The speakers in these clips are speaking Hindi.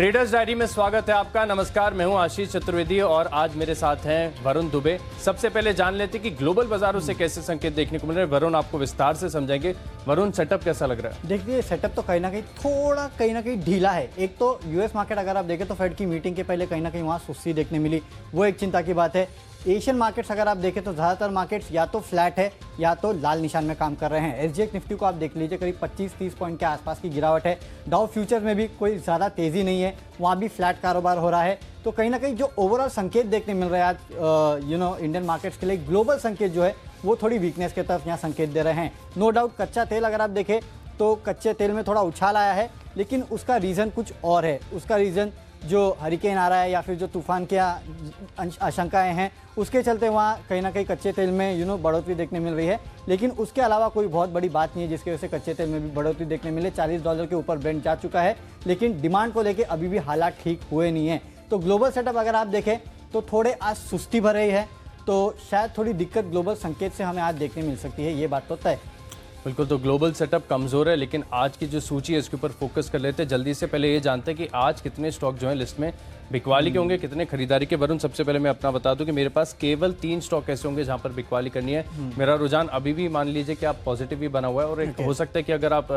ट्रेडर्स डायरी में स्वागत है आपका। नमस्कार, मैं हूं आशीष चतुर्वेदी और आज मेरे साथ हैं वरुण दुबे। सबसे पहले जान लेते हैं कि ग्लोबल बाजारों से कैसे संकेत देखने को मिल रहे हैं। वरुण, आपको विस्तार से समझाएंगे। वरुण, सेटअप कैसा लग रहा है? देखिए, सेटअप तो कहीं ना कहीं ढीला है। एक तो यूएस मार्केट अगर आप देखें तो फेड की मीटिंग के पहले कहीं ना कहीं वहाँ सुस्ती देखने मिली, वो एक चिंता की बात है। एशियन मार्केट्स अगर आप देखें तो ज़्यादातर मार्केट्स या तो फ्लैट है या तो लाल निशान में काम कर रहे हैं। एसजीएक्स निफ्टी को आप देख लीजिए, करीब 25-30 पॉइंट के आसपास की गिरावट है। डाउ फ्यूचर में भी कोई ज़्यादा तेज़ी नहीं है, वहाँ भी फ्लैट कारोबार हो रहा है। तो कहीं ना कहीं जो ओवरऑल संकेत देखने मिल रहे हैं आज इंडियन मार्केट्स के लिए, ग्लोबल संकेत जो है वो थोड़ी वीकनेस की तरफ यहाँ संकेत दे रहे हैं। नो डाउट कच्चा तेल अगर आप देखें तो कच्चे तेल में थोड़ा उछाल आया है, लेकिन उसका रीज़न कुछ और है। उसका रीज़न जो हरिकेन आ रहा है या फिर जो तूफान की आशंकाएं हैं, उसके चलते वहाँ कहीं ना कहीं कच्चे तेल में बढ़ोतरी देखने मिल रही है। लेकिन उसके अलावा कोई बहुत बड़ी बात नहीं है जिसकी वजह से कच्चे तेल में भी बढ़ोतरी देखने मिले। $40 के ऊपर ब्रेंट जा चुका है, लेकिन डिमांड को लेकर अभी भी हालात ठीक हुए नहीं है। तो ग्लोबल सेटअप अगर आप देखें तो थोड़े आज सुस्ती भर रही है, तो शायद थोड़ी दिक्कत ग्लोबल संकेत से हमें आज देखने मिल सकती है, ये बात तो तय। बिल्कुल, तो ग्लोबल सेटअप कमज़ोर है, लेकिन आज की जो सूची है इसके ऊपर फोकस कर लेते हैं जल्दी से। पहले ये जानते हैं कि आज कितने स्टॉक जो है लिस्ट में बिकवाली के होंगे, कितने खरीदारी के। वरुण, सबसे पहले मैं अपना बता दूं कि मेरे पास केवल 3 स्टॉक ऐसे होंगे जहां पर बिकवाली करनी है। मेरा रुझान अभी भी मान लीजिए कि आप पॉजिटिव भी बना हुआ है, और एक हो सकता है कि अगर आप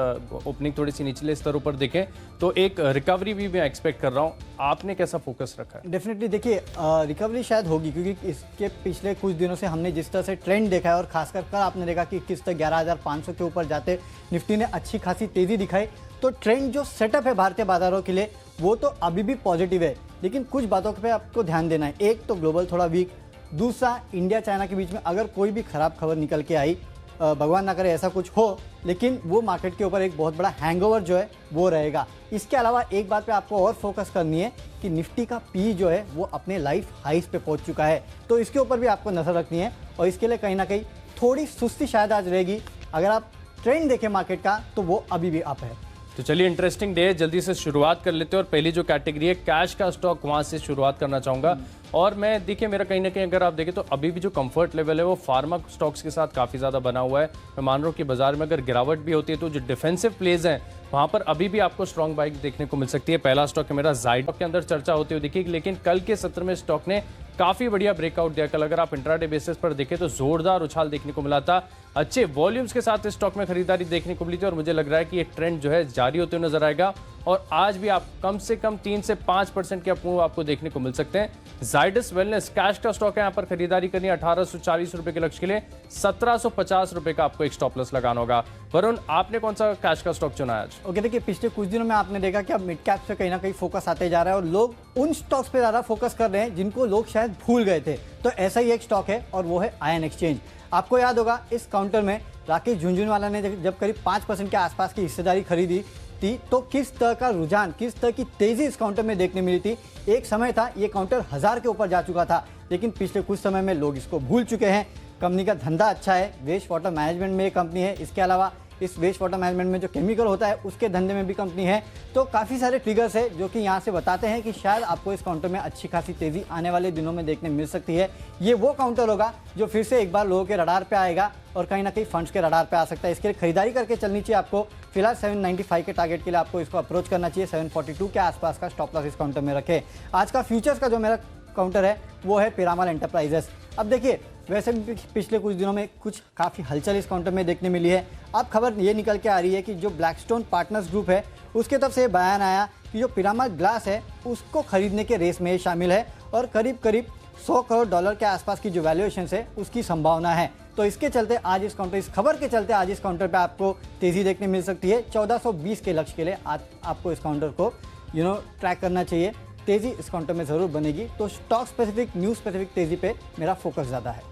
ओपनिंग थोड़ी सी निचले स्तरों पर देखें तो एक रिकवरी भी मैं एक्सपेक्ट कर रहा हूँ। आपने कैसा फोकस रखा है? डेफिनेटली देखिए, रिकवरी शायद होगी, क्योंकि इसके पिछले कुछ दिनों से हमने जिस तरह से ट्रेंड देखा है, और खासकर कल आपने देखा कि किस तरह 11,500 के ऊपर जाते निफ्टी ने अच्छी खासी तेजी दिखाई। तो ट्रेंड जो सेटअप है भारतीय बाजारों के लिए वो तो अभी भी पॉजिटिव है, लेकिन कुछ बातों पे आपको ध्यान देना है। एक तो ग्लोबल थोड़ा वीक, दूसरा इंडिया चाइना के बीच में अगर कोई भी खराब खबर निकल के आई, भगवान ना करे ऐसा कुछ हो, लेकिन वो मार्केट के ऊपर एक बहुत बड़ा हैंगओवर जो है वो रहेगा। इसके अलावा एक बात पे आपको और फोकस करनी है कि निफ्टी का पी जो है वो अपने लाइफ हाइस पे पहुंच चुका है, तो इसके ऊपर भी आपको नजर रखनी है। और इसके लिए कहीं ना कहीं थोड़ी सुस्ती शायद आज रहेगी। अगर आप ट्रेंड देखें मार्केट का तो वो अभी भी अप है। तो चलिए, इंटरेस्टिंग डे है, जल्दी से शुरुआत कर लेते हैं। और पहली जो कैटेगरी है कैश का स्टॉक, वहां से शुरुआत करना चाहूंगा। और मैं देखिए, मेरा कहीं ना कहीं अगर आप देखें तो अभी भी जो कंफर्ट लेवल है वो फार्मा स्टॉक्स के साथ काफ़ी ज़्यादा बना हुआ है। मैं मान रहा हूँ कि बाजार में अगर गिरावट भी होती है तो जो डिफेंसिव प्लेज हैं वहाँ पर अभी भी आपको स्ट्रॉन्ग बाइक देखने को मिल सकती है। पहला स्टॉक है मेरा जाइडस के अंदर चर्चा होती हुई दिखी, लेकिन कल के सत्र में स्टॉक ने काफ़ी बढ़िया ब्रेकआउट दिया। कल अगर आप इंट्राडे बेसिस पर देखें तो जोरदार उछाल देखने को मिला था। अच्छे वॉल्यूम्स के साथ इस स्टॉक में खरीदारी देखने को मिली थी, और मुझे लग रहा है कि ये ट्रेंड जो है जारी होते हुए नजर आएगा। और आज भी आप कम से कम 3 से 5% के अप आपको देखने को मिल सकते हैं। जाइडस वेलनेस कैश का स्टॉक है, यहाँ पर खरीदारी करनी है 1840 रुपए के लक्ष्य के लिए। 1750 रुपए का आपको एक स्टॉप लॉस लगाना होगा। वरुण, आपने कौन सा कैश का स्टॉक चुना है आज? ओके, देखिए, पिछले कुछ दिनों में आपने देखा कि अब मिड कैप से कहीं ना कहीं फोकस आते जा रहा है, और लोग उन स्टॉक्स पे ज़्यादा फोकस कर रहे हैं जिनको लोग शायद भूल गए थे। तो ऐसा ही एक स्टॉक है, और वो है आयन एक्सचेंज। आपको याद होगा इस काउंटर में राकेश झुनझुनवाला ने जब करीब 5% के आसपास की हिस्सेदारी खरीदी थी, तो किस तरह का रुझान, किस तरह की तेजी इस काउंटर में देखने मिली थी। एक समय था ये काउंटर 1000 के ऊपर जा चुका था, लेकिन पिछले कुछ समय में लोग इसको भूल चुके हैं। कंपनी का धंधा अच्छा है, वेस्ट वाटर मैनेजमेंट में ये कंपनी है। इसके अलावा इस वेस्ट वाटर मैनेजमेंट में जो केमिकल होता है उसके धंधे में भी कंपनी है। तो काफ़ी सारे ट्रिगर्स है जो कि यहाँ से बताते हैं कि शायद आपको इस काउंटर में अच्छी खासी तेज़ी आने वाले दिनों में देखने मिल सकती है। ये वो काउंटर होगा जो फिर से एक बार लोगों के रडार पे आएगा, और कहीं ना कहीं फंड्स के रडार पे आ सकता है। इसके लिए खरीदारी करके चलनी चाहिए आपको। फिलहाल 795 के टारगेट के लिए आपको इसको अप्रोच करना चाहिए। 742 के आसपास का स्टॉप लॉस इस काउंटर में रखे। आज का फ्यूचर्स का जो मेरा काउंटर है वो है पिरामल एंटरप्राइजेस। अब देखिए, वैसे भी पिछले कुछ दिनों में कुछ काफ़ी हलचल इस काउंटर में देखने मिली है। अब खबर ये निकल के आ रही है कि जो ब्लैकस्टोन पार्टनर्स ग्रुप है उसके तरफ से बयान आया कि जो पिरामल ग्लास है उसको खरीदने के रेस में शामिल है, और करीब करीब $100 करोड़ के आसपास की जो वैल्यूएशन है उसकी संभावना है। तो इसके चलते आज इस काउंटर, इस खबर के चलते आज इस काउंटर पे आपको तेज़ी देखने मिल सकती है। 1420 के लक्ष्य के लिए आज आपको इस काउंटर को ट्रैक करना चाहिए। तेज़ी इस काउंटर में ज़रूर बनेगी। तो स्टॉक स्पेसिफिक, न्यूज़ स्पेसिफिक तेज़ी पे मेरा फोकस ज़्यादा है।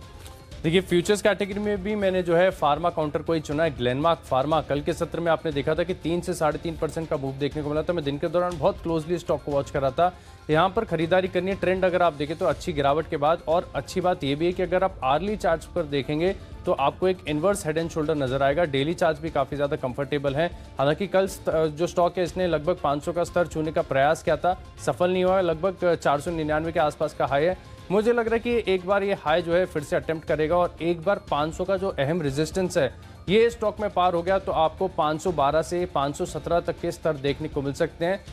देखिए, फ्यूचर्स कैटेगरी में भी मैंने जो है फार्मा काउंटर को ही चुना है, ग्लेनमार्क फार्मा। कल के सत्र में आपने देखा था कि 3 से 3.5% का मूव देखने को मिला था। मैं दिन के दौरान बहुत क्लोजली स्टॉक को वॉच कर रहा था। यहाँ पर खरीदारी करनी है। ट्रेंड अगर आप देखें तो अच्छी गिरावट के बाद, और अच्छी बात यह भी है कि अगर आप आर्ली चार्ट्स पर देखेंगे तो आपको एक इन्वर्स हेड एंड शोल्डर नजर आएगा। डेली चार्ज भी काफ़ी ज़्यादा कंफर्टेबल है। हालांकि कल जो स्टॉक है इसने लगभग 500 का स्तर छूने का प्रयास किया था, सफल नहीं हुआ। लगभग 499 के आसपास का हाई है। मुझे लग रहा है कि एक बार ये हाई जो है फिर से अटेम्प्ट करेगा, और एक बार 500 का जो अहम रेजिस्टेंस है ये स्टॉक में पार हो गया तो आपको 512 से 517 तक के स्तर देखने को मिल सकते हैं।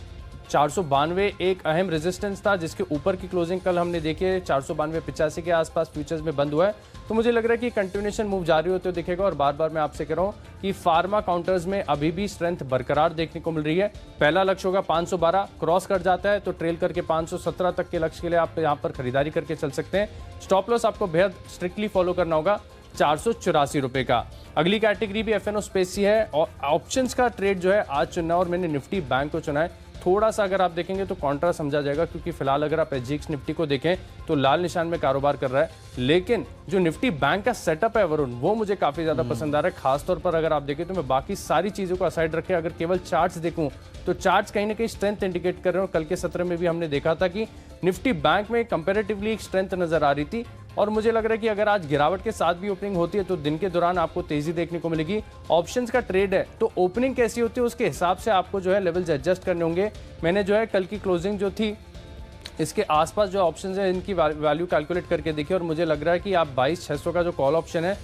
492 एक अहम रेजिस्टेंस था, जिसके ऊपर की क्लोजिंग कल हमने देखी है 492.85 के आसपास फ्यूचर्स में बंद हुआ है। तो मुझे लग रहा है कि कंटिन्यूएशन मूव जारी होते हुए दिखेगा। और बार बार मैं आपसे कह रहा हूँ कि फार्मा काउंटर्स में अभी भी स्ट्रेंथ बरकरार देखने को मिल रही है। पहला लक्ष्य होगा 512, क्रॉस कर जाता है तो ट्रेल करके 517 तक के लक्ष्य के लिए आप यहाँ पर खरीदारी करके चल सकते हैं। स्टॉप लॉस आपको बेहद स्ट्रिक्टली फॉलो करना होगा 484 रुपए का। अगली कैटेगरी भी एफएनओ स्पेस ही है और ऑप्शंस का ट्रेड जो है आज चुनना और मैंने निफ्टी बैंक को चुना है। थोड़ा सा अगर आप देखेंगे तो कॉन्ट्रा समझा जाएगा, क्योंकि फिलहाल अगर आप एसजीएक्स निफ्टी को देखें तो लाल निशान में कारोबार कर रहा है, लेकिन जो निफ्टी बैंक का सेटअप है वरुण, वो मुझे काफी ज्यादा पसंद आ रहा है। खासतौर पर अगर आप देखें तो मैं बाकी सारी चीजों को असाइड रखे अगर केवल चार्ट्स देखूं तो चार्ट्स कहीं ना कहीं स्ट्रेंथ इंडिकेट कर रहे हैं। और कल के सत्र में भी हमने देखा था कि निफ्टी बैंक में कंपेरेटिवली एक स्ट्रेंथ नजर आ रही थी और मुझे लग रहा है कि अगर आज गिरावट के साथ भी ओपनिंग होती है तो दिन के दौरान आपको तेजी देखने को मिलेगी। ऑप्शंस का ट्रेड है तो ओपनिंग कैसी होती है उसके हिसाब से आपको जो है लेवल्स एडजस्ट करने होंगे। मैंने जो है कल की क्लोजिंग जो थी इसके आसपास जो ऑप्शंस है इनकी वैल्यू कैलकुलेट करके देखिए और मुझे लग रहा है कि आप 22,600 का जो कॉल ऑप्शन है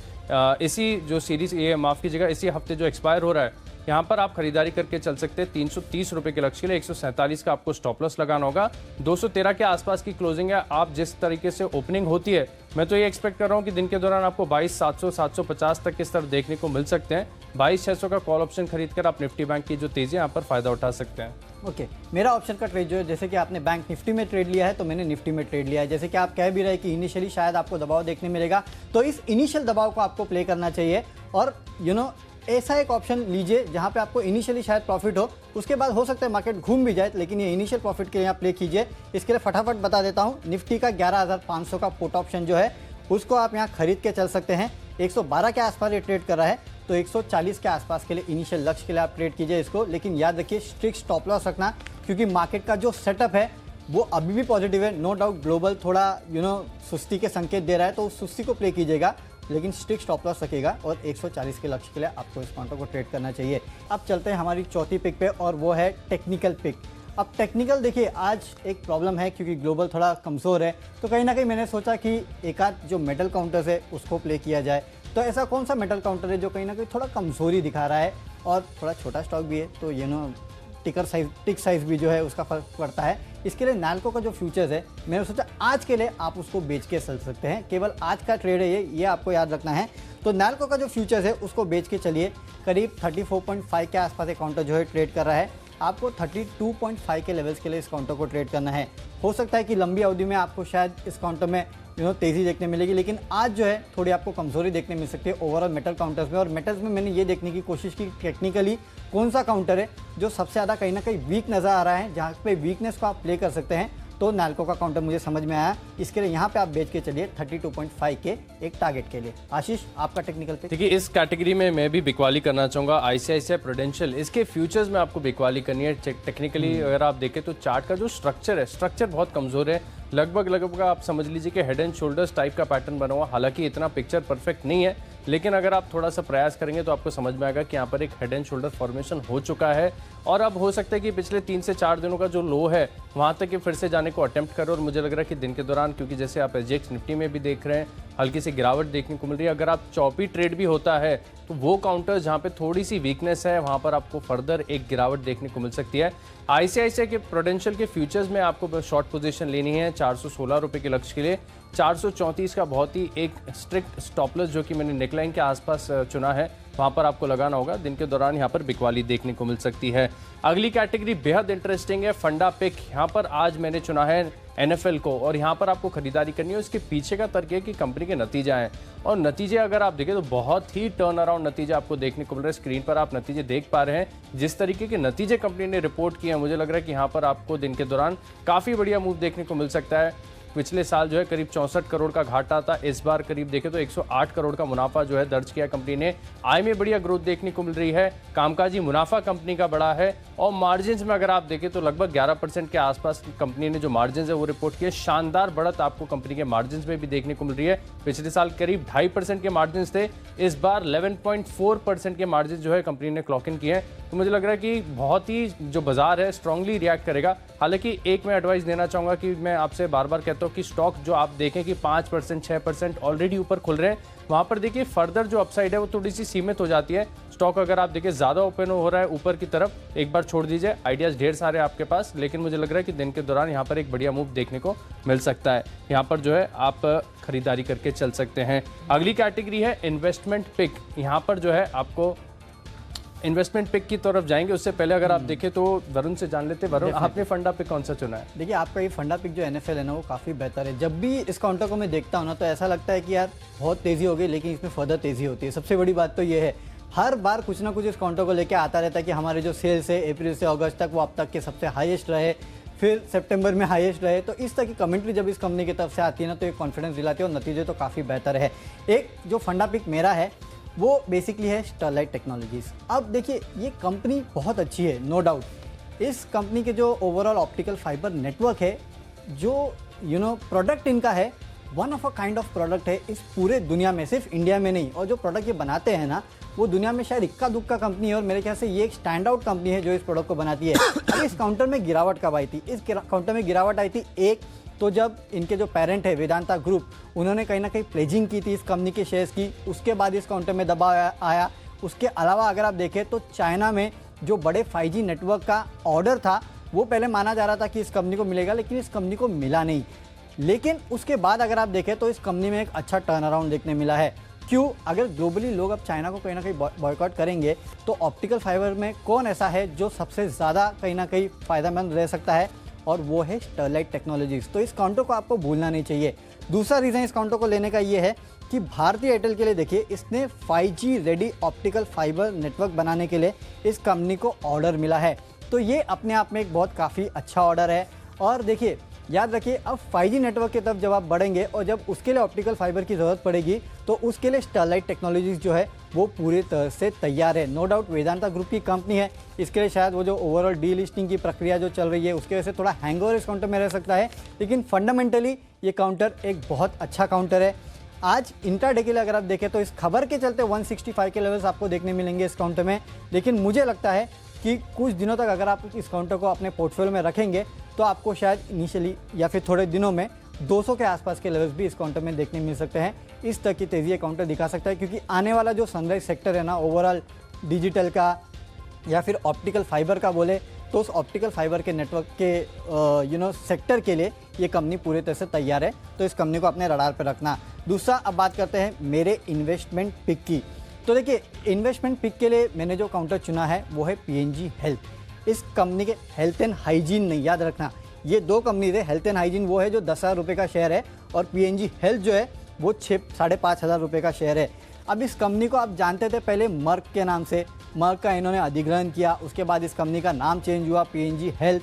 इसी जो सीरीज ये माफ कीजिएगा इसी हफ्ते जो एक्सपायर हो रहा है यहाँ पर आप खरीदारी करके चल सकते हैं 330 रुपए के लक्ष्य के लिए। 147 का आपको स्टॉप लॉस लगाना होगा। 213 के आसपास की क्लोजिंग है। आप जिस तरीके से ओपनिंग होती है मैं तो ये एक्सपेक्ट कर रहा हूँ कि दिन के दौरान आपको 22,700 750 तक के स्तर देखने को मिल सकते हैं। 22,600 का कॉल ऑप्शन खरीदकर आप निफ्टी बैंक की जो तेजी है यहाँ पर फायदा उठा सकते हैं। ओके मेरा ऑप्शन का ट्रेड जो है, जैसे कि आपने बैंक निफ्टी में ट्रेड लिया है तो मैंने निफ्टी में ट्रेड लिया है। जैसे कि आप कह भी रहे कि इनिशियली शायद आपको दबाव देखने मिलेगा, तो इस इनिशियल दबाव को आपको प्ले करना चाहिए और ऐसा एक ऑप्शन लीजिए जहां पे आपको इनिशियली शायद प्रॉफिट हो, उसके बाद हो सकता है मार्केट घूम भी जाए, लेकिन ये इनिशियल प्रॉफिट के लिए आप प्ले कीजिए। इसके लिए फटाफट बता देता हूं, निफ्टी का 11,500 का पुट ऑप्शन जो है उसको आप यहां खरीद के चल सकते हैं। 112 के आसपास ये ट्रेड कर रहा है तो 140 के आसपास के लिए इनिशियल लक्ष्य के लिए आप ट्रेड कीजिए इसको। लेकिन याद रखिए स्ट्रिक्ट स्टॉप लॉस रखना, क्योंकि मार्केट का जो सेटअप है वो अभी भी पॉजिटिव है। नो डाउट ग्लोबल थोड़ा सुस्ती के संकेत दे रहा है तो उस सुस्ती को प्ले कीजिएगा, लेकिन स्ट्रिक्ट स्टॉप लॉस रखिएगा और 140 के लक्ष्य के लिए आपको इस काउंटर को ट्रेड करना चाहिए। अब चलते हैं हमारी चौथी पिक पे और वो है टेक्निकल पिक। अब टेक्निकल देखिए आज एक प्रॉब्लम है क्योंकि ग्लोबल थोड़ा कमज़ोर है, तो कहीं ना कहीं मैंने सोचा कि एक आध जो मेटल काउंटर्स है उसको प्ले किया जाए। तो ऐसा कौन सा मेटल काउंटर है जो कहीं ना कहीं थोड़ा कमज़ोरी दिखा रहा है और थोड़ा छोटा स्टॉक भी है, तो टिक साइज भी जो है उसका फर्क पड़ता है। इसके लिए नाल्को का जो फ्यूचर्स है मैंने सोचा आज के लिए आप उसको बेच के चल सकते हैं। केवल आज का ट्रेड है ये आपको याद रखना है। तो नाल्को का जो फ्यूचर्स है उसको बेच के चलिए। करीब 34.5 के आसपास एक काउंटर जो है ट्रेड कर रहा है। आपको 32.5 के लेवल्स के लिए इस काउंटर को ट्रेड करना है। हो सकता है कि लंबी अवधि में आपको शायद इस काउंटर में तेज़ी देखने मिलेगी, लेकिन आज जो है थोड़ी आपको कमज़ोरी देखने मिल सकती है ओवरऑल मेटल काउंटर्स में। और मेटल्स में मैंने ये देखने की कोशिश की टेक्निकली कौन सा काउंटर है जो सबसे ज़्यादा कहीं ना कहीं वीक नज़र आ रहा है, जहाँ पे वीकनेस को आप प्ले कर सकते हैं। तो नाल्को का काउंटर मुझे समझ में आया, इसके लिए यहाँ पे आप बेच के चलिए 32.5 के एक टारगेट के लिए। आशीष आपका टेक्निकल पे। देखिए इस कैटेगरी में मैं भी बिकवाली करना चाहूंगा। आईसीआईसीआई प्रूडेंशियल, इसके फ्यूचर्स में आपको बिकवाली करनी है। टेक्निकली अगर आप देखें तो चार्ट का जो स्ट्रक्चर है, स्ट्रक्चर बहुत कमजोर है। लगभग आप समझ लीजिए कि हेड एंड शोल्डर्स टाइप का पैटर्न बना हुआ। हालांकि इतना पिक्चर परफेक्ट नहीं है, लेकिन अगर आप थोड़ा सा प्रयास करेंगे तो आपको समझ में आएगा कि यहाँ पर एक हेड एंड शोल्डर फॉर्मेशन हो चुका है और अब हो सकता है कि पिछले 3 से 4 दिनों का जो लो है वहाँ तक ये फिर से जाने को अटेम्प्ट करो। और मुझे लग रहा है कि दिन के दौरान, क्योंकि जैसे आप एसजीएक्स निफ्टी में भी देख रहे हैं हल्की सी गिरावट देखने को मिल रही है, अगर आप चौपी ट्रेड भी होता है तो वो काउंटर जहाँ पे थोड़ी सी वीकनेस है वहाँ पर आपको फर्दर एक गिरावट देखने को मिल सकती है। आईसीआईसीआई के प्रूडेंशियल के फ्यूचर्स में आपको शॉर्ट पोजीशन लेनी है 416 रुपए के लक्ष्य के लिए। 434 का बहुत ही एक स्ट्रिक्ट स्टॉपलेस जो कि मैंने नेकलाइन के आसपास चुना है वहाँ पर आपको लगाना होगा। दिन के दौरान यहाँ पर बिकवाली देखने को मिल सकती है। अगली कैटेगरी बेहद इंटरेस्टिंग है, फंडा पिक। यहाँ पर आज मैंने चुना है NFL को और यहाँ पर आपको खरीदारी करनी है। इसके पीछे का तर्क है कि कंपनी के नतीजे आए और नतीजे अगर आप देखें तो बहुत ही टर्न अराउंड नतीजे आपको देखने को मिल रहे हैं। स्क्रीन पर आप नतीजे देख पा रहे हैं। जिस तरीके के नतीजे कंपनी ने रिपोर्ट किए हैं मुझे लग रहा है कि यहाँ पर आपको दिन के दौरान काफ़ी बढ़िया मूव देखने को मिल सकता है। पिछले साल जो है करीब 64 करोड़ का घाटा था, इस बार करीब देखें तो 108 करोड़ का मुनाफा जो है दर्ज किया कंपनी ने। आय में बढ़िया ग्रोथ देखने को मिल रही है, कामकाजी मुनाफा कंपनी का बढ़ा है और मार्जिन्स में अगर आप देखें तो लगभग 11% के आसपास कंपनी ने जो मार्जिन्स है वो रिपोर्ट किए। शानदार बढ़त आपको कंपनी के मार्जिन्स में भी देखने को मिल रही है। पिछले साल करीब 2.5% के मार्जिन्स थे, इस बार 11.4% के मार्जिन जो है कंपनी ने क्लॉक इन किए हैं। तो मुझे लग रहा है कि बहुत ही जो बाजार है स्ट्रांगली रिएक्ट करेगा। हालांकि एक मैं एडवाइस देना चाहूंगा कि मैं आपसे बार बार कहता हूं चाहता हूँ कि स्टॉक जो आप देखें कि 5% 6% ऑलरेडी ऊपर खुल रहे हैं, वहाँ पर देखिए फर्दर जो अपसाइड है वो थोड़ी सी सीमित हो जाती है। स्टॉक अगर आप देखिए ज़्यादा ओपन हो रहा है ऊपर की तरफ, एक बार छोड़ दीजिए, आइडियाज़ ढेर सारे आपके पास, लेकिन मुझे लग रहा है कि दिन के दौरान यहाँ पर एक बढ़िया मूव देखने को मिल सकता है। यहाँ पर जो है आप खरीदारी करके चल सकते हैं। अगली कैटेगरी है इन्वेस्टमेंट पिक। यहाँ पर जो है आपको इन्वेस्टमेंट पिक की तरफ जाएंगे, उससे पहले अगर आप देखें तो वरुण से जान लेते। वरुण, आपने फंडा पिक कौन सा चुना है? देखिए, आपका ये फंडा पिक जो एनएफएल है ना, वो काफ़ी बेहतर है। जब भी इस काउंटर को मैं देखता हूँ ना, तो ऐसा लगता है कि यार बहुत तेज़ी हो गई, लेकिन इसमें फर्दर तेज़ी होती है। सबसे बड़ी बात तो ये है, हर बार कुछ ना कुछ इस काउंटर को लेकर आता रहता है कि हमारे जो सेल्स है अप्रैल से अगस्त तक वो अब तक के सबसे हाईएस्ट रहे, फिर सितंबर में हाईएस्ट रहे। तो इस तरह की कमेंट्री जब इस कंपनी की तरफ से आती है ना, तो एक कॉन्फिडेंस दिलाती है और नतीजे तो काफ़ी बेहतर है। एक जो फंडा पिक मेरा है वो बेसिकली है स्टरलाइट टेक्नोलॉजीज़। अब देखिए, ये कंपनी बहुत अच्छी है, नो डाउट। इस कंपनी के जो ओवरऑल ऑप्टिकल फाइबर नेटवर्क है, जो प्रोडक्ट इनका है, one of a kind of product है इस पूरे दुनिया में, सिर्फ इंडिया में नहीं। और जो प्रोडक्ट ये बनाते हैं ना, वो दुनिया में शायद इक्का दुक्का कंपनी है, और मेरे ख्याल से ये एक स्टैंड आउट कंपनी है जो इस प्रोडक्ट को बनाती है। अब इस काउंटर में गिरावट कब आई थी? इस काउंटर में गिरावट आई थी, एक तो जब इनके जो पेरेंट है वेदांता ग्रुप, उन्होंने कहीं ना कहीं प्लेजिंग की थी इस कंपनी के शेयर्स की, उसके बाद इस काउंटर में दबाव आया। उसके अलावा अगर आप देखें तो चाइना में जो बड़े 5G नेटवर्क का ऑर्डर था, वो पहले माना जा रहा था कि इस कंपनी को मिलेगा, लेकिन इस कंपनी को मिला नहीं। लेकिन उसके बाद अगर आप देखें तो इस कंपनी में एक अच्छा टर्न अराउंड देखने मिला है। क्यों? अगर ग्लोबली लोग अब चाइना को कहीं ना कहीं बॉयकॉट करेंगे, तो ऑप्टिकल फाइबर में कौन ऐसा है जो सबसे ज़्यादा कहीं ना कहीं फ़ायदेमंद रह सकता है, और वो है स्टरलाइट टेक्नोलॉजीज़। तो इस काउंटर को आपको भूलना नहीं चाहिए। दूसरा रीज़न इस काउंटर को लेने का ये है कि भारतीय एयरटेल के लिए देखिए, इसने 5G ready optical fibre network बनाने के लिए इस कंपनी को ऑर्डर मिला है। तो ये अपने आप में एक बहुत काफ़ी अच्छा ऑर्डर है। और देखिए, याद रखिए, अब 5G नेटवर्क की तरफ जब आप बढ़ेंगे और जब उसके लिए ऑप्टिकल फाइबर की ज़रूरत पड़ेगी, तो उसके लिए स्टरलाइट टेक्नोलॉजीज़ जो है वो पूरी तरह से तैयार है। नो डाउट वेदांता ग्रुप की कंपनी है, इसके लिए शायद वो जो ओवरऑल डी लिस्टिंग की प्रक्रिया जो चल रही है, उसकी वजह से थोड़ा हैंगओवर इस काउंटर में रह सकता है, लेकिन फंडामेंटली ये काउंटर एक बहुत अच्छा काउंटर है। आज इंट्राडे के लिए अगर आप देखें तो इस खबर के चलते 165 के लेवल्स आपको देखने मिलेंगे इस काउंटर में, लेकिन मुझे लगता है कि कुछ दिनों तक अगर आप इस काउंटर को अपने पोर्टफोलियो में रखेंगे, तो आपको शायद इनिशियली या फिर थोड़े दिनों में 200 के आसपास के लेवल्स भी इस काउंटर में देखने मिल सकते हैं। इस तरह की तेज़ी ये काउंटर दिखा सकता है, क्योंकि आने वाला जो सनराइज सेक्टर है ना, ओवरऑल डिजिटल का या फिर ऑप्टिकल फाइबर का बोले, तो उस ऑप्टिकल फाइबर के नेटवर्क के सेक्टर के लिए ये कंपनी पूरी तरह से तैयार है। तो इस कंपनी को अपने रडार पर रखना। दूसरा, अब बात करते हैं मेरे इन्वेस्टमेंट पिक की। तो देखिए, इन्वेस्टमेंट पिक के लिए मैंने जो काउंटर चुना है वो है PNG हेल्थ। इस कंपनी के हेल्थ एंड हाइजीन नहीं, याद रखना, ये दो कंपनीज है। हेल्थ एंड हाइजीन वो है जो 10,000 रुपये का शेयर है, और PNG हेल्थ जो है वो 5,500 रुपये का शेयर है। अब इस कंपनी को आप जानते थे पहले मर्क के नाम से, मर्क का इन्होंने अधिग्रहण किया, उसके बाद इस कंपनी का नाम चेंज हुआ PNG हेल्थ।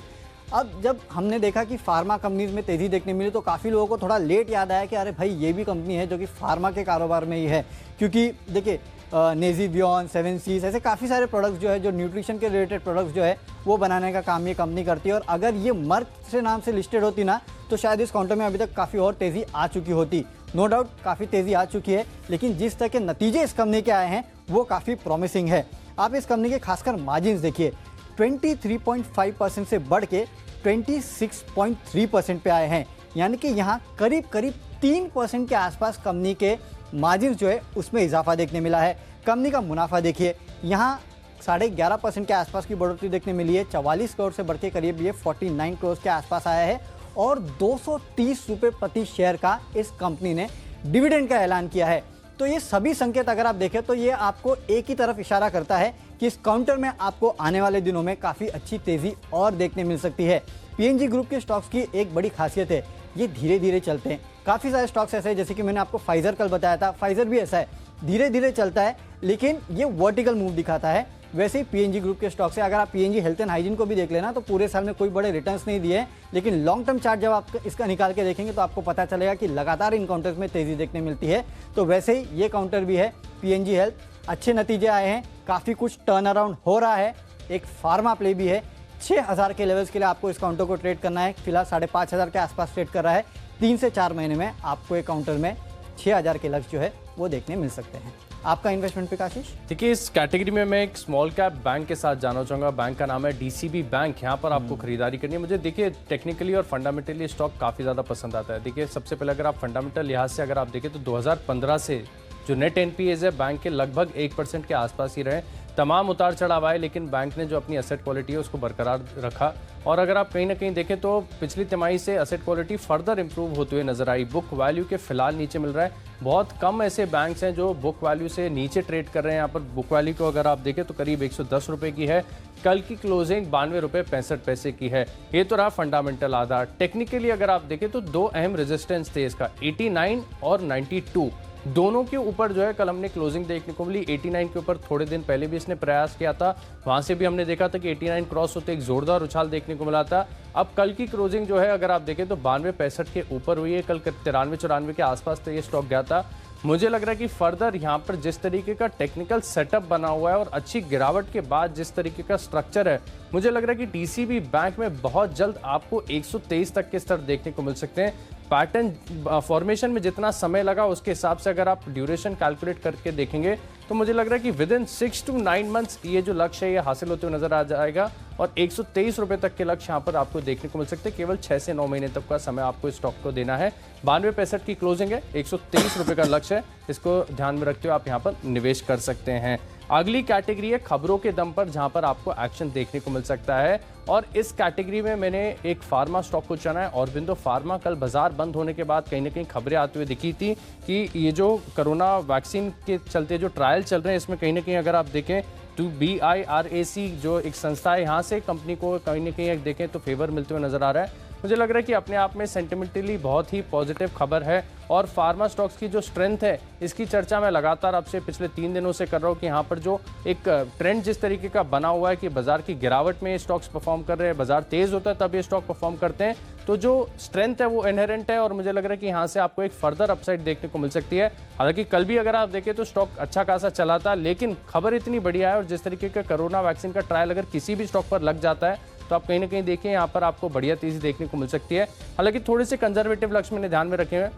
अब जब हमने देखा कि फार्मा कंपनीज में तेज़ी देखने मिली, तो काफ़ी लोगों को थोड़ा लेट याद आया कि अरे भाई, ये भी कंपनी है जो कि फार्मा के कारोबार में ही है। क्योंकि देखिए, नेजीवियन, 7 सीज, ऐसे काफ़ी सारे प्रोडक्ट्स जो है, जो न्यूट्रिशन के रिलेटेड प्रोडक्ट्स जो है वो बनाने का काम ये कंपनी करती है। और अगर ये मर्क से नाम से लिस्टेड होती ना, तो शायद इस काउंटर में अभी तक काफ़ी और तेज़ी आ चुकी होती। नो डाउट काफ़ी तेज़ी आ चुकी है, लेकिन जिस तरह के नतीजे इस कंपनी के आए हैं वो काफ़ी प्रॉमिसिंग है। आप इस कंपनी के खासकर मार्जिन्स देखिए, 23.5% से बढ़ के 26.3% पे आए हैं, यानी कि यहाँ करीब 3% के आसपास कंपनी के मार्जिन जो है उसमें इजाफा देखने मिला है। कंपनी का मुनाफा देखिए, यहाँ 11.5% के आसपास की बढ़ोतरी देखने मिली है, 44 करोड़ से बढ़ के करीब ये 49 करोड़ के आसपास आया है। और 230 रुपये प्रति शेयर का इस कंपनी ने डिविडेंड का ऐलान किया है। तो ये सभी संकेत अगर आप देखें तो ये आपको एक ही तरफ इशारा करता है कि इस काउंटर में आपको आने वाले दिनों में काफ़ी अच्छी तेज़ी और देखने मिल सकती है। PNG ग्रुप के स्टॉक्स की एक बड़ी खासियत है, ये धीरे धीरे चलते हैं। काफ़ी सारे स्टॉक्स ऐसे हैं, जैसे कि मैंने आपको फाइजर कल बताया था, फाइजर भी ऐसा है, धीरे धीरे चलता है, लेकिन ये वर्टिकल मूव दिखाता है। वैसे ही PNG ग्रुप के स्टॉक्स है। अगर आप PNG हेल्थ एंड हाइजीन को भी देख लेना, तो पूरे साल में कोई बड़े रिटर्न्स नहीं दिए हैं, लेकिन लॉन्ग टर्म चार्ट जब आप इसका निकाल के देखेंगे तो आपको पता चलेगा कि लगातार इन काउंटर्स में तेज़ी देखने मिलती है। तो वैसे ही ये काउंटर भी है PNG हेल्थ, अच्छे नतीजे आए हैं, काफ़ी कुछ टर्न अराउंड हो रहा है, एक फार्मा प्ले भी है। 6,000 के लेवल्स के लिए आपको इस काउंटर को ट्रेड करना है। फिलहाल 5,500 के आसपास ट्रेड कर रहा है। 3 से 4 महीने में आपको एक काउंटर में 6,000 के लक्ष्य जो है वो देखने मिल सकते हैं। आपका इन्वेस्टमेंट पिक आशीष? देखिए, इस कैटेगरी में मैं एक स्मॉल कैप बैंक के साथ जाना चाहूँगा। बैंक का नाम है डीसीबी बैंक। यहाँ पर आपको खरीदारी करनी है। मुझे देखिए टेक्निकली और फंडामेंटली स्टॉक काफ़ी ज़्यादा पसंद आता है। देखिए, सबसे पहले अगर आप फंडामेंटल लिहाज से अगर आप देखें तो 2015 से जो नेट एनपीएज है बैंक के लगभग 1% के आसपास ही रहे। तमाम उतार चढ़ाव आए, लेकिन बैंक ने जो अपनी एसेट क्वालिटी है उसको बरकरार रखा। और अगर आप कहीं ना कहीं देखें तो पिछली तिमाही से एसेट क्वालिटी फर्दर इंप्रूव होते हुए नजर आई। बुक वैल्यू के फिलहाल नीचे मिल रहा है। बहुत कम ऐसे बैंक्स हैं जो बुक वैल्यू से नीचे ट्रेड कर रहे हैं। यहाँ पर बुक वैल्यू को अगर आप देखें तो करीब 110 रुपए की है। कल की क्लोजिंग 92 रुपए 65 पैसे की है। ये तो रहा फंडामेंटल आधार। टेक्निकली अगर आप देखें तो दो अहम रेजिस्टेंस थे इसका, 89 और 92। दोनों के ऊपर जो है कल हमने क्लोजिंग देखने को मिली। 89 के ऊपर थोड़े दिन पहले भी इसने प्रयास किया था, वहां से भी हमने देखा था कि 89 क्रॉस होते एक जोरदार उछाल देखने को मिला था। अब कल की क्लोजिंग जो है अगर आप देखें तो 92-65 के ऊपर हुई है। कल 93-94 के आसपास तो ये स्टॉक गया था। मुझे लग रहा है कि फर्दर यहाँ पर जिस तरीके का टेक्निकल सेटअप बना हुआ है और अच्छी गिरावट के बाद जिस तरीके का स्ट्रक्चर है, मुझे लग रहा है कि डीसीबी बैंक में बहुत जल्द आपको 123 तक के स्तर देखने को मिल सकते हैं। पैटर्न फॉर्मेशन में जितना समय लगा उसके हिसाब से अगर आप ड्यूरेशन कैलकुलेट करके देखेंगे तो मुझे लग रहा है कि विद इन 6 to 9 मंथ्स ये जो लक्ष्य है ये हासिल होते हुए नजर आ जाएगा और 123 रुपए तक के लक्ष्य यहाँ पर आपको देखने को मिल सकते हैं। केवल 6 से 9 महीने तक का समय आपको इस स्टॉक को देना है। 92-65 की क्लोजिंग है, 123 रुपए का लक्ष्य है। इसको ध्यान में रखते हुए आप यहाँ पर निवेश कर सकते हैं। अगली कैटेगरी है खबरों के दम पर, जहां पर आपको एक्शन देखने को मिल सकता है और इस कैटेगरी में मैंने एक फार्मा स्टॉक को चुना है। ऑरबिंदो फार्मा कल बाजार बंद होने के बाद कहीं ना कहीं खबरें आती हुई दिखी थी कि ये जो कोरोना वैक्सीन के चलते जो ट्रायल चल रहे हैं इसमें कहीं ना कहीं अगर आप देखें तो BIRAC जो एक संस्था है यहाँ से कंपनी को कहीं ना कहीं देखें तो फेवर मिलते हुए नजर आ रहा है। मुझे लग रहा है कि अपने आप में सेंटिमेंटली बहुत ही पॉजिटिव खबर है और फार्मा स्टॉक्स की जो स्ट्रेंथ है इसकी चर्चा मैं लगातार आपसे पिछले 3 दिनों से कर रहा हूँ कि यहाँ पर जो एक ट्रेंड जिस तरीके का बना हुआ है कि बाजार की गिरावट में ये स्टॉक्स परफॉर्म कर रहे हैं, बाजार तेज होता है तब ये स्टॉक परफॉर्म करते हैं, तो जो स्ट्रेंथ है वो इनहेरेंट है और मुझे लग रहा है कि यहाँ से आपको एक फर्दर अपसाइड देखने को मिल सकती है। हालांकि कल भी अगर आप देखें तो स्टॉक अच्छा खासा चला था, लेकिन खबर इतनी बढ़िया है और जिस तरीके का कोरोना वैक्सीन का ट्रायल अगर किसी भी स्टॉक पर लग जाता है तो आप कहीं ना कहीं देखिए यहाँ पर आपको बढ़िया तेजी देखने को मिल सकती है। हालांकि थोड़े से कंजर्वेटिव लक्ष्य मैंने ध्यान में रखे हुए,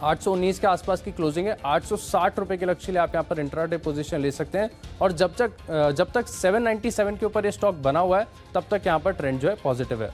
819 के आसपास की क्लोजिंग है। 860 रुपए के लक्ष्य के लिए आप यहाँ पर इंट्राडे पोजीशन ले सकते हैं और जब तक 797 के ऊपर ये स्टॉक बना हुआ है तब तक यहाँ पर ट्रेंड जो है पॉजिटिव है।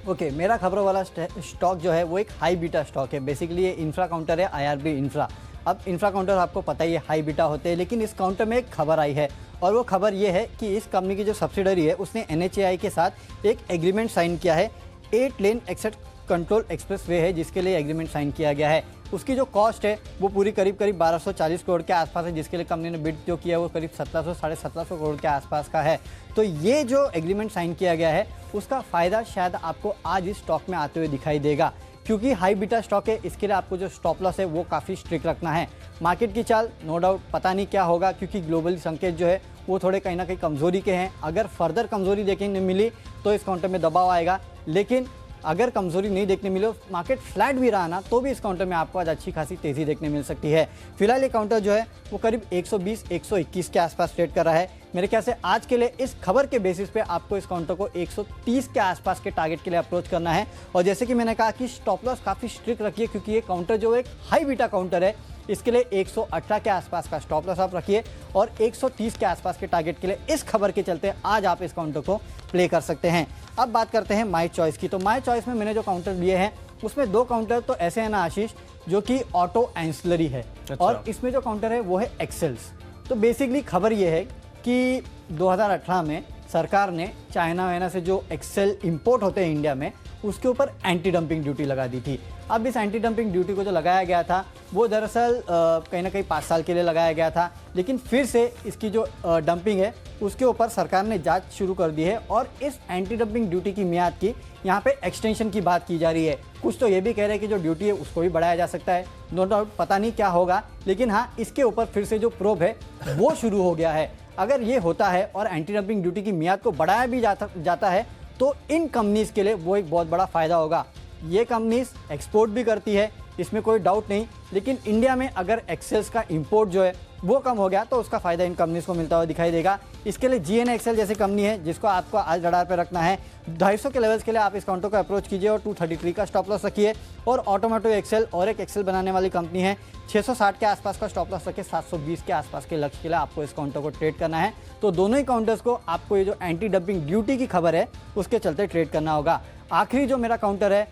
ओके, मेरा खबरों वाला स्टॉक जो है वो एक हाई बीटा स्टॉक है। बेसिकली ये इंफ्रा काउंटर है, IRB इंफ्रा। अब इंफ्रा काउंटर आपको पता ही है हाई बीटा होते हैं, लेकिन इस काउंटर में एक खबर आई है और वो खबर ये है कि इस कंपनी की जो सब्सिडरी है उसने NHAI के साथ एक एग्रीमेंट साइन किया है। 8 lane access control expressway है जिसके लिए एग्रीमेंट साइन किया गया है। उसकी जो कॉस्ट है वो पूरी करीब 1240 करोड़ के आसपास है, जिसके लिए कंपनी ने बिड जो किया है वो करीब 1700-1750 करोड़ के आसपास का है। तो ये जो एग्रीमेंट साइन किया गया है उसका फ़ायदा शायद आपको आज इस स्टॉक में आते हुए दिखाई देगा, क्योंकि हाई बीटा स्टॉक है। इसके लिए आपको जो स्टॉप लॉस है वो काफ़ी स्ट्रिक्ट रखना है। मार्केट की चाल नो डाउट पता नहीं क्या होगा, क्योंकि ग्लोबल संकेत जो है वो थोड़े कहीं ना कहीं कमज़ोरी के हैं। अगर फर्दर कमज़ोरी देखने मिली तो इस काउंटर में दबाव आएगा, लेकिन अगर कमजोरी नहीं देखने मिले, मार्केट फ्लैट भी रहा ना, तो भी इस काउंटर में आपको आज अच्छी खासी तेजी देखने मिल सकती है। फिलहाल ये काउंटर जो है वो करीब 120-121 के आसपास ट्रेड कर रहा है। मेरे ख्याल से आज के लिए इस खबर के बेसिस पे आपको इस काउंटर को 130 के आसपास के टारगेट के लिए अप्रोच करना है। और जैसे कि मैंने कहा कि स्टॉप लॉस काफ़ी स्ट्रिक्ट रखिए, क्योंकि ये काउंटर जो एक हाई बीटा काउंटर है, इसके लिए 118 के आसपास का स्टॉप लॉस आप रखिए और 130 के आसपास के टारगेट के लिए इस खबर के चलते आज आप इस काउंटर को प्ले कर सकते हैं। अब बात करते हैं माई चॉइस की। तो माई चॉइस में मैंने जो काउंटर लिए हैं उसमें 2 काउंटर तो ऐसे हैं ना आशीष, जो कि ऑटो एंसिलरी है। अच्छा। और इसमें जो काउंटर है वो है एक्सेल्स। तो बेसिकली खबर ये है कि 2018 में सरकार ने चाइना वाइना से जो एक्सेल इंपोर्ट होते हैं इंडिया में, उसके ऊपर एंटी डंपिंग ड्यूटी लगा दी थी। अब इस एंटी डंपिंग ड्यूटी को जो लगाया गया था वो दरअसल कहीं ना कहीं 5 साल के लिए लगाया गया था, लेकिन फिर से इसकी जो डंपिंग है उसके ऊपर सरकार ने जांच शुरू कर दी है और इस एंटी डंपिंग ड्यूटी की मियाद की यहाँ पे एक्सटेंशन की बात की जा रही है। कुछ तो ये भी कह रहे हैं कि जो ड्यूटी है उसको भी बढ़ाया जा सकता है। नो डाउट पता नहीं क्या होगा, लेकिन हाँ, इसके ऊपर फिर से जो प्रोब है वो शुरू हो गया है। अगर ये होता है और एंटी डंपिंग ड्यूटी की मियाद को बढ़ाया भी जाता है तो इन कंपनीज के लिए वो एक बहुत बड़ा फायदा होगा। ये कंपनीज एक्सपोर्ट भी करती है, इसमें कोई डाउट नहीं, लेकिन इंडिया में अगर एक्सेल्स का इंपोर्ट जो है वो कम हो गया तो उसका फायदा इन कंपनीज को मिलता हुआ दिखाई देगा। इसके लिए GN XL जैसी कंपनी है जिसको आपको आज रडार पे रखना है। 250 के लेवल्स के लिए आप इस काउंटर को अप्रोच कीजिए और 233 का स्टॉप लॉस रखिए। और ऑटोमोटिव एक्सेल और एक एक्सेल बनाने वाली कंपनी है, 660 के आसपास का स्टॉप लॉस रखे, 720 के आसपास के लक्ष्य के लिए आपको इस काउंटर को ट्रेड करना है। तो दोनों ही काउंटर्स को आपको ये जो एंटी डंपिंग ड्यूटी की खबर है उसके चलते ट्रेड करना होगा। आखिरी जो मेरा काउंटर है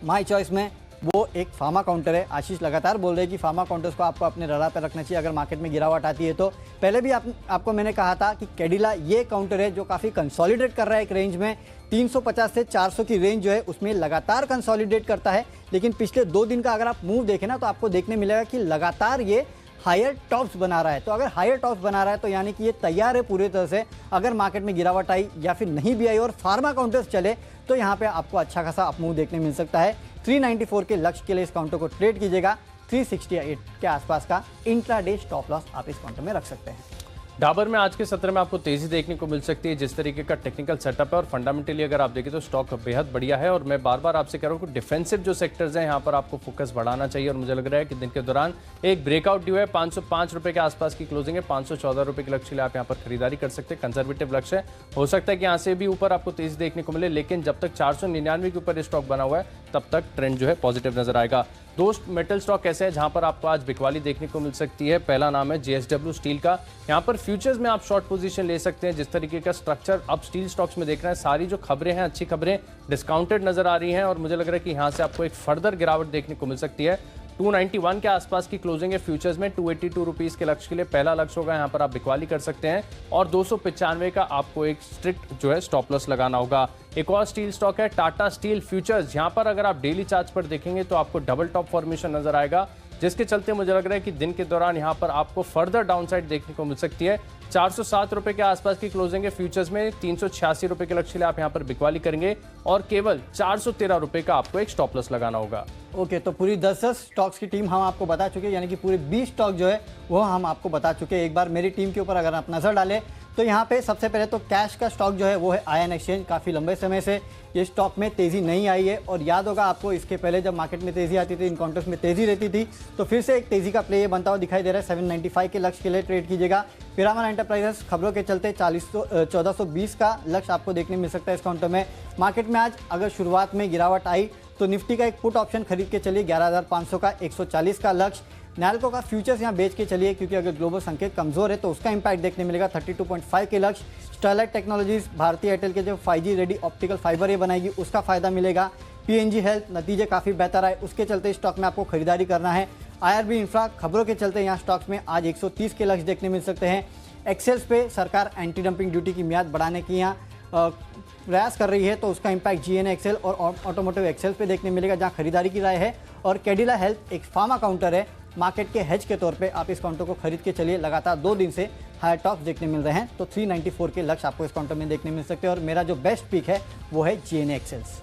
माई चॉइस में वो एक फार्मा काउंटर है। आशीष लगातार बोल रहे हैं कि फार्मा काउंटर्स को आपको अपने रडार पर रखना चाहिए अगर मार्केट में गिरावट आती है। तो पहले भी आपको मैंने कहा था कि कैडिला ये काउंटर है जो काफ़ी कंसोलिडेट कर रहा है एक रेंज में। 350 से 400 की रेंज जो है उसमें लगातार कंसोलिडेट करता है, लेकिन पिछले 2 दिन का अगर आप मूव देखें ना तो आपको देखने मिलेगा कि लगातार ये हायर टॉप्स बना रहा है। तो अगर हायर टॉप्स बना रहा है तो यानी कि ये तैयार है पूरी तरह से, अगर मार्केट में गिरावट आई या फिर नहीं भी आई और फार्मा काउंटर्स चले तो यहाँ पे आपको अच्छा खासा अप मूव देखने मिल सकता है। 394 के लक्ष्य के लिए इस काउंटर को ट्रेड कीजिएगा। 368 के आसपास का इंट्राडे स्टॉप लॉस आप इस काउंटर में रख सकते हैं। डाबर में आज के सत्र में आपको तेजी देखने को मिल सकती है। जिस तरीके का टेक्निकल सेटअप है और फंडामेंटली अगर आप देखें तो स्टॉक बेहद बढ़िया है। और मैं बार बार आपसे कह रहा हूँ कि डिफेंसिव जो सेक्टर्स हैं यहाँ पर आपको फोकस बढ़ाना चाहिए। और मुझे लग रहा है कि दिन के दौरान एक ब्रेकआउट ड्यू है, 505 रुपये के आसपास की क्लोजिंग है, 514 रुपये के लक्ष्य के लिए आप यहाँ पर खरीदारी कर सकते हैं। कंजर्वेटिव लक्ष्य है, हो सकता है कि यहाँ से भी ऊपर आपको तेजी देखने को मिले, लेकिन जब तक 499 के ऊपर स्टॉक बना हुआ है तब तक ट्रेंड जो है पॉजिटिव नजर आएगा। दोस्त मेटल स्टॉक ऐसे है जहां पर आपको आज बिकवाली देखने को मिल सकती है। पहला नाम है JSW स्टील का। यहां पर फ्यूचर्स में आप शॉर्ट पोजीशन ले सकते हैं। जिस तरीके का स्ट्रक्चर अब स्टील स्टॉक्स में देख रहे हैं, सारी जो खबरें हैं अच्छी खबरें डिस्काउंटेड नजर आ रही हैं और मुझे लग रहा है कि यहां से आपको एक फर्दर गिरावट देखने को मिल सकती है। 291 के आसपास की क्लोजिंग है फ्यूचर्स में। 282 रुपीज के लक्ष्य के लिए पहला लक्ष्य होगा, यहाँ पर आप बिकवाली कर सकते हैं। और 295 का आपको एक स्ट्रिक्ट जो है स्टॉप लॉस लगाना होगा। एक और स्टील स्टॉक है टाटा स्टील फ्यूचर्स। यहाँ पर अगर आप डेली चार्ट पर देखेंगे तो आपको डबल टॉप फॉर्मेशन नजर आएगा, जिसके चलते मुझे लग रहा है कि दिन के दौरान यहाँ पर आपको फर्दर डाउनसाइड देखने को मिल सकती है। 407 रुपए के आसपास की क्लोजिंग है फ्यूचर्स में। 386 रुपए के लक्ष्य के लिए आप यहाँ पर बिकवाली करेंगे और केवल 413 रुपए का आपको एक स्टॉप लॉस लगाना होगा। ओके, तो पूरी 10 स्टॉक्स की टीम हम आपको बता चुके हैं, यानी कि पूरे 20 स्टॉक जो है वो हम आपको बता चुके हैं। एक बार मेरी टीम के ऊपर अगर आप नजर डालें तो यहाँ पे सबसे पहले तो कैश का स्टॉक जो है वो है आयन एक्सचेंज। काफ़ी लंबे समय से ये स्टॉक में तेज़ी नहीं आई है और याद होगा आपको इसके पहले जब मार्केट में तेज़ी आती थी, इन काउंटर्स में तेज़ी रहती थी, तो फिर से एक तेज़ी का प्ले ये बनता हुआ दिखाई दे रहा है। 795 के लक्ष्य के लिए ट्रेड कीजिएगा। पिरामल एंटरप्राइजेस खबरों के चलते 1420 का लक्ष्य आपको देखने मिल सकता है इस काउंटर में। मार्केट में आज अगर शुरुआत में गिरावट आई तो निफ्टी का एक पुट ऑप्शन खरीद के चलिए 11,500 का 140 का लक्ष्य। नैल्को का फ्यूचर्स यहाँ बेच के चलिए क्योंकि अगर ग्लोबल संकेत कमजोर है तो उसका इंपैक्ट देखने मिलेगा। 32.5 के लक्ष्य। स्टरलाइट टेक्नोलॉजीज भारतीय एयरटेल के जो 5G रेडी ऑप्टिकल फाइबर ये बनाएगी उसका फायदा मिलेगा। PNG हेल्थ नतीजे काफ़ी बेहतर आए, उसके चलते स्टॉक में आपको खरीदारी करना है। IRB इंफ्रा खबरों के चलते यहाँ स्टॉक्स में आज 130 के लक्ष्य देखने मिल सकते हैं। एक्सेल्स पे सरकार एंटी डंपिंग ड्यूटी की मियाद बढ़ाने की यहाँ प्रयास कर रही है तो उसका इंपैक्ट GN XL और ऑटोमोटिव एक्सेल्स पे देखने मिलेगा जहाँ खरीदारी की राय है। और कैडिला हेल्थ एक फार्मा काउंटर है, मार्केट के हेज के तौर पे आप इस काउंटर को खरीद के चलिए। लगातार 2 दिन से हायर टॉप्स देखने मिल रहे हैं तो 394 के लक्ष्य आपको इस काउंटर में देखने मिल सकते हैं। और मेरा जो बेस्ट पिक है वो है GN XL।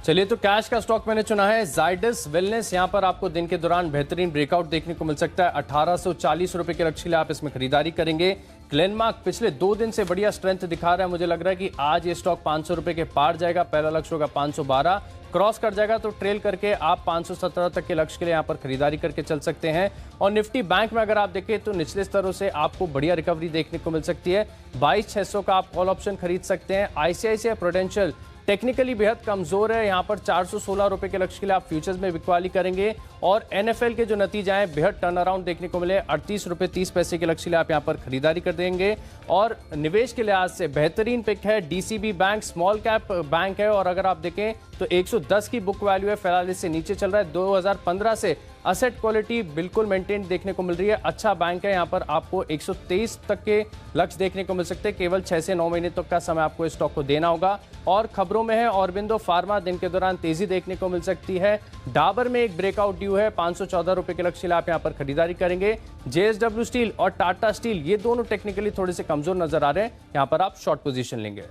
चलिए, तो कैश का स्टॉक मैंने चुना है जाइडस वेलनेस। यहाँ पर आपको दिन के दौरान बेहतरीन ब्रेकआउट देखने को मिल सकता है। 1840 रुपए के लक्ष्य के लिए आप इसमें खरीदारी करेंगे। ग्लेनमार्क पिछले 2 दिन से बढ़िया स्ट्रेंथ दिखा रहा है। मुझे लग रहा है कि आज ये स्टॉक 500 रुपए के पार जाएगा। पहला लक्ष्य होगा 512, क्रॉस कर जाएगा तो ट्रेल करके आप 517 तक के लक्ष्य के लिए यहाँ पर खरीदारी करके चल सकते हैं। और निफ्टी बैंक में अगर आप देखें तो निचले स्तरों से आपको बढ़िया रिकवरी देखने को मिल सकती है। 22,600 का आप कॉल ऑप्शन खरीद सकते हैं। ICICI प्रूडेंशियल टेक्निकली बेहद कमजोर है, यहाँ पर 416 रुपए के लक्ष्य के लिए आप फ्यूचर्स में बिकवाली करेंगे। और NFL के जो नतीजे हैं बेहद टर्न अराउंड देखने को मिले। 38 रुपए 30 पैसे के लक्ष्य के लिए आप यहाँ पर खरीदारी कर देंगे। और निवेश के लिहाज से बेहतरीन पिक है DCB bank, small cap bank है और अगर आप देखें तो 110 की बुक वैल्यू है, फिलहाल इससे नीचे चल रहा है। 2015 से असेट क्वालिटी बिल्कुल मेंटेन देखने को मिल रही है, अच्छा बैंक है। यहाँ पर आपको 123 तक के लक्ष्य देखने को मिल सकते हैं। केवल 6 से 9 महीने तक का समय आपको इस स्टॉक को देना होगा। और खबरों में है ऑरबिंदो फार्मा, दिन के दौरान तेजी देखने को मिल सकती है। डाबर में एक ब्रेकआउट ड्यू है, 514 रुपए के लक्ष्य के लिए आप यहाँ पर खरीदारी करेंगे। JSW स्टील और टाटा स्टील ये दोनों टेक्निकली थोड़े से कमजोर नजर आ रहे हैं, यहाँ पर आप शॉर्ट पोजीशन लेंगे।